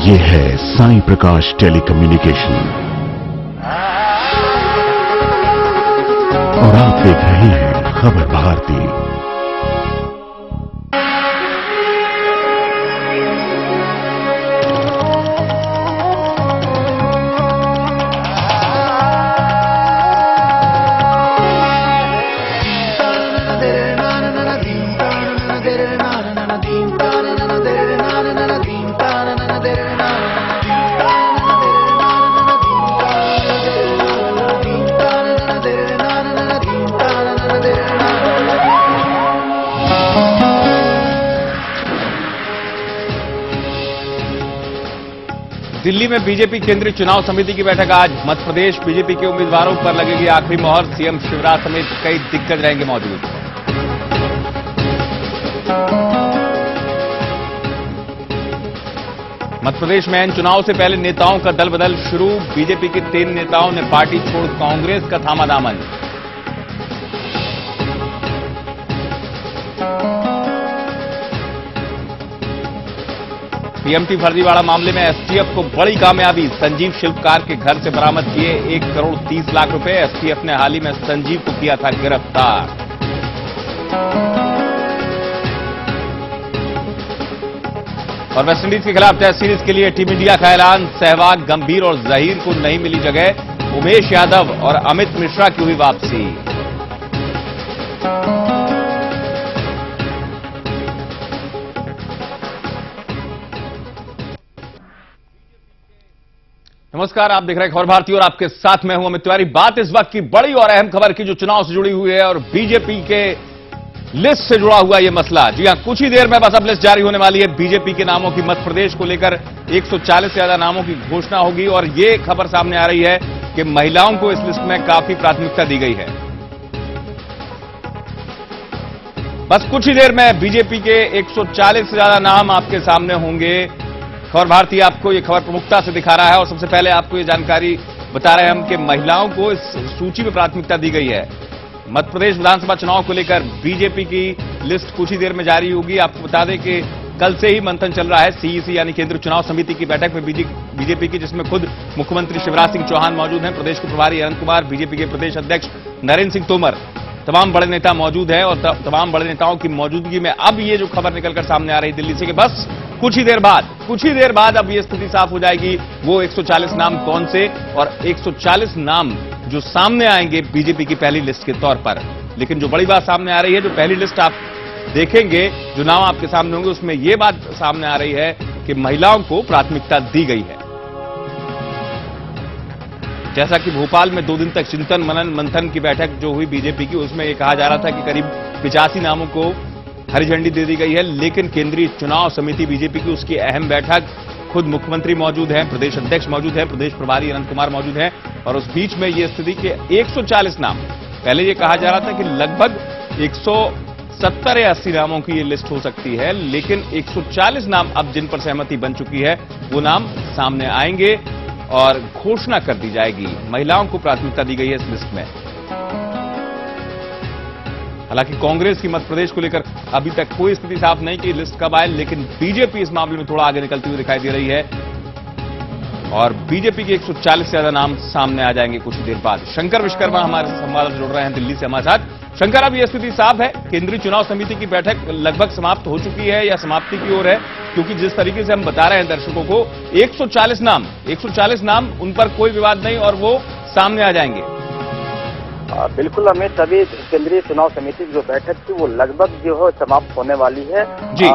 ये है साईं प्रकाश टेलीकम्युनिकेशन और आप देख रहे हैं खबर भारती। दिल्ली में बीजेपी केंद्रीय चुनाव समिति की बैठक आज। मध्य प्रदेश बीजेपी के उम्मीदवारों पर लगेगी आखिरी मोहर। सीएम शिवराज समेत कई दिग्गज रहेंगे मौजूद। मध्य प्रदेश में इन चुनाव से पहले नेताओं का दल बदल शुरू। बीजेपी के 3 नेताओं ने पार्टी छोड़ कांग्रेस का थामा दामन। पीएमटी फर्जीवाड़ा मामले में एसटीएफ को बड़ी कामयाबी। संजीव शिल्पकार के घर से बरामद किए 1 करोड़ 30 लाख रुपए। एसटीएफ ने हाल ही में संजीव को किया था गिरफ्तार। और वेस्टइंडीज के खिलाफ टेस्ट सीरीज के लिए टीम इंडिया का ऐलान। सहवाग, गंभीर और जहीर को नहीं मिली जगह। उमेश यादव और अमित मिश्रा की हुई वापसी। नमस्कार, आप देख रहे हैं खबर भारती और आपके साथ मैं हूं अमित तिवारी। बात इस वक्त की बड़ी और अहम खबर की जो चुनाव से जुड़ी हुई है और बीजेपी के लिस्ट से जुड़ा हुआ यह मसला। जी हां, कुछ ही देर में बस अब लिस्ट जारी होने वाली है। बीजेपी के नामों की मध्य प्रदेश को लेकर 140 से ज्यादा नामों की घोषणा होगी और ये खबर सामने आ रही है कि महिलाओं को इस लिस्ट में काफी प्राथमिकता दी गई है। बस कुछ ही देर में बीजेपी के 140 से ज्यादा नाम आपके सामने होंगे। खबर भारती आपको ये खबर प्रमुखता से दिखा रहा है और सबसे पहले आपको ये जानकारी बता रहे हैं हम कि महिलाओं को इस सूची में प्राथमिकता दी गई है। मध्य प्रदेश विधानसभा चुनाव को लेकर बीजेपी की लिस्ट कुछ ही देर में जारी होगी। आपको बता दें कि कल से ही मंथन चल रहा है सीईसी यानी केंद्रीय चुनाव समिति की बैठक में बीजेपी की, जिसमें खुद मुख्यमंत्री शिवराज सिंह चौहान मौजूद हैं, प्रदेश के प्रभारी अनंत कुमार, बीजेपी के प्रदेश अध्यक्ष नरेंद्र सिंह तोमर, तमाम बड़े नेता मौजूद हैं। और तमाम बड़े नेताओं की मौजूदगी में अब ये जो खबर निकलकर सामने आ रही दिल्ली से कि बस कुछ ही देर बाद अब ये स्थिति साफ हो जाएगी वो 140 नाम कौन से और 140 नाम जो सामने आएंगे बीजेपी की पहली लिस्ट के तौर पर। लेकिन जो बड़ी बात सामने आ रही है, जो पहली लिस्ट आप देखेंगे, जो नाम आपके सामने होंगे, उसमें यह बात सामने आ रही है कि महिलाओं को प्राथमिकता दी गई है। जैसा कि भोपाल में 2 दिन तक चिंतन मनन मंथन की बैठक जो हुई बीजेपी की, उसमें यह कहा जा रहा था कि करीब 85 नामों को हरी झंडी दे दी गई है। लेकिन केंद्रीय चुनाव समिति बीजेपी की, उसकी अहम बैठक, खुद मुख्यमंत्री मौजूद हैं, प्रदेश अध्यक्ष मौजूद हैं, प्रदेश प्रभारी अनंत कुमार मौजूद हैं और उस बीच में यह स्थिति के 140 नाम, पहले यह कहा जा रहा था कि लगभग 170 या 80 नामों की यह लिस्ट हो सकती है, लेकिन 140 नाम अब जिन पर सहमति बन चुकी है वो नाम सामने आएंगे और घोषणा कर दी जाएगी। महिलाओं को प्राथमिकता दी गई है इस लिस्ट में। हालांकि कांग्रेस की मध्य प्रदेश को लेकर अभी तक कोई स्थिति साफ नहीं कि लिस्ट कब आए, लेकिन बीजेपी इस मामले में थोड़ा आगे निकलती हुई दिखाई दे रही है और बीजेपी के 140 से ज्यादा नाम सामने आ जाएंगे कुछ देर बाद। शंकर विश्वकर्मा हमारे संवाददाता जुड़ रहे हैं दिल्ली से हमारे साथ। शंकर, अब यह स्थिति साफ है, केंद्रीय चुनाव समिति की बैठक लगभग समाप्त हो चुकी है या समाप्ति की ओर है, क्योंकि जिस तरीके से हम बता रहे हैं दर्शकों को 140 नाम उन पर कोई विवाद नहीं और वो सामने आ जाएंगे। बिल्कुल अमित, अभी केंद्रीय चुनाव समिति की जो बैठक थी वो लगभग जो है समाप्त होने वाली है जी।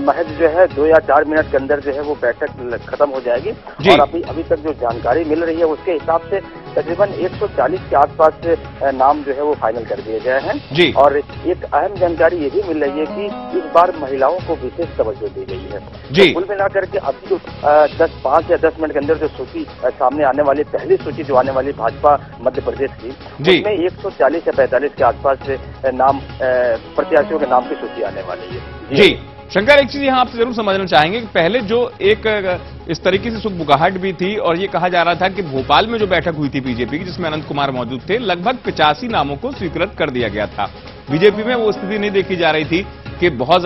महज जो है 2 या 4 मिनट के अंदर जो है वो बैठक खत्म हो जाएगी और अभी तक जो जानकारी मिल रही है उसके हिसाब से तकरीबन 140 के आसपास नाम जो है वो फाइनल कर दिए गए हैं जी। और एक अहम जानकारी ये भी मिल रही है कि इस बार महिलाओं को विशेष तवज्जो दी गई है जी। तो कुल मिलाकर के अभी जो 5 या 10 मिनट के अंदर जो सूची सामने आने वाली, पहली सूची जो आने वाली भाजपा मध्य प्रदेश की, उसमें 140 या 45 के आसपास नाम प्रत्याशियों के नाम की सूची आने वाली है जी। शंकर, एक चीज यहां आपसे जरूर समझना चाहेंगे कि पहले जो एक इस तरीके से सुगबुगाहट भी थी और ये कहा जा रहा था कि भोपाल में जो बैठक हुई थी बीजेपी की, जिसमें अनंत कुमार मौजूद थे, लगभग 85 नामों को स्वीकृत कर दिया गया था। बीजेपी में वो स्थिति नहीं देखी जा रही थी कि बहुत